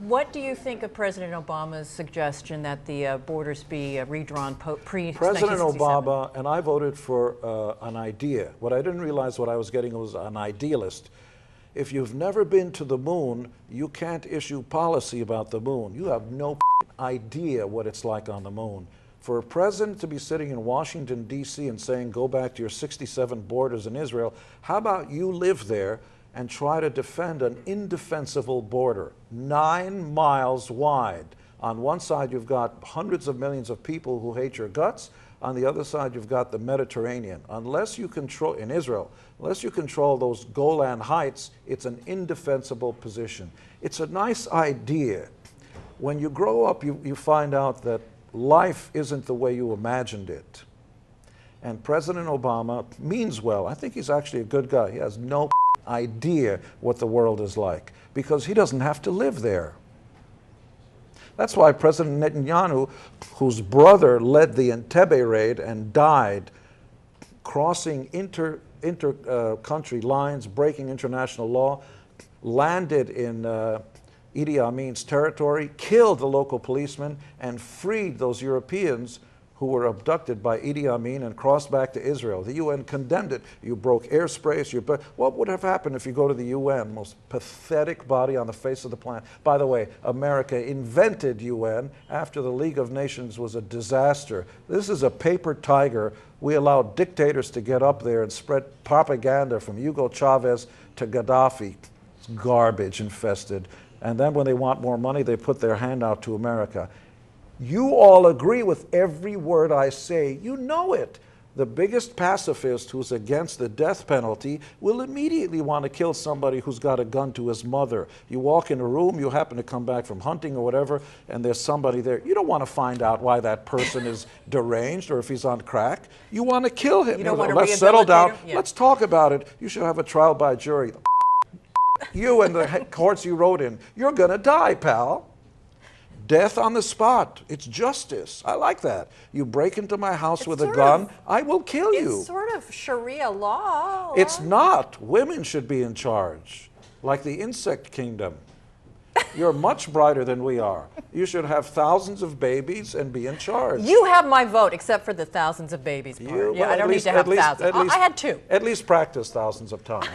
What do you think of President Obama's suggestion that the borders be redrawn pre-1967? President Obama, and I voted for an idea. What I didn't realize what I was getting was an idealist. If you've never been to the moon, you can't issue policy about the moon. You have no idea what it's like on the moon. For a president to be sitting in Washington, D.C. and saying, go back to your 67 borders in Israel, how about you live there and try to defend an indefensible border, 9 miles wide. On one side, you've got hundreds of millions of people who hate your guts. On the other side, you've got the Mediterranean. Unless you control, in Israel, unless you control those Golan Heights, it's an indefensible position. It's a nice idea. When you grow up, you find out that life isn't the way you imagined it. And President Obama means well. I think he's actually a good guy. He has no idea what the world is like because he doesn't have to live there. That's why President Netanyahu, whose brother led the Entebbe raid and died crossing inter-country lines, breaking international law, landed in Idi Amin's territory, killed the local policeman, and freed those Europeans who were abducted by Idi Amin and crossed back to Israel. The UN condemned it. You broke airspace. What would have happened if you go to the UN? Most pathetic body on the face of the planet. By the way, America invented UN after the League of Nations was a disaster. This is a paper tiger. We allowed dictators to get up there and spread propaganda from Hugo Chavez to Gaddafi. It's garbage infested. And then when they want more money, they put their hand out to America. You all agree with every word I say. You know it. The biggest pacifist who's against the death penalty will immediately want to kill somebody who's got a gun to his mother. You walk in a room, you happen to come back from hunting or whatever, and there's somebody there. You don't want to find out why that person is deranged or if he's on crack. You want to kill him. You don't want to Let's settle down. Yeah. Let's talk about it. You should have a trial by jury. You and the courts you wrote in, you're going to die, pal. Death on the spot. It's justice. I like that. You break into my house with a gun, I will kill you. It's sort of Sharia law. It's not. Women should be in charge, like the insect kingdom. You're much brighter than we are. You should have thousands of babies and be in charge. You have my vote, except for the thousands of babies part. I don't need to have thousands. I had 2. At least practice thousands of times.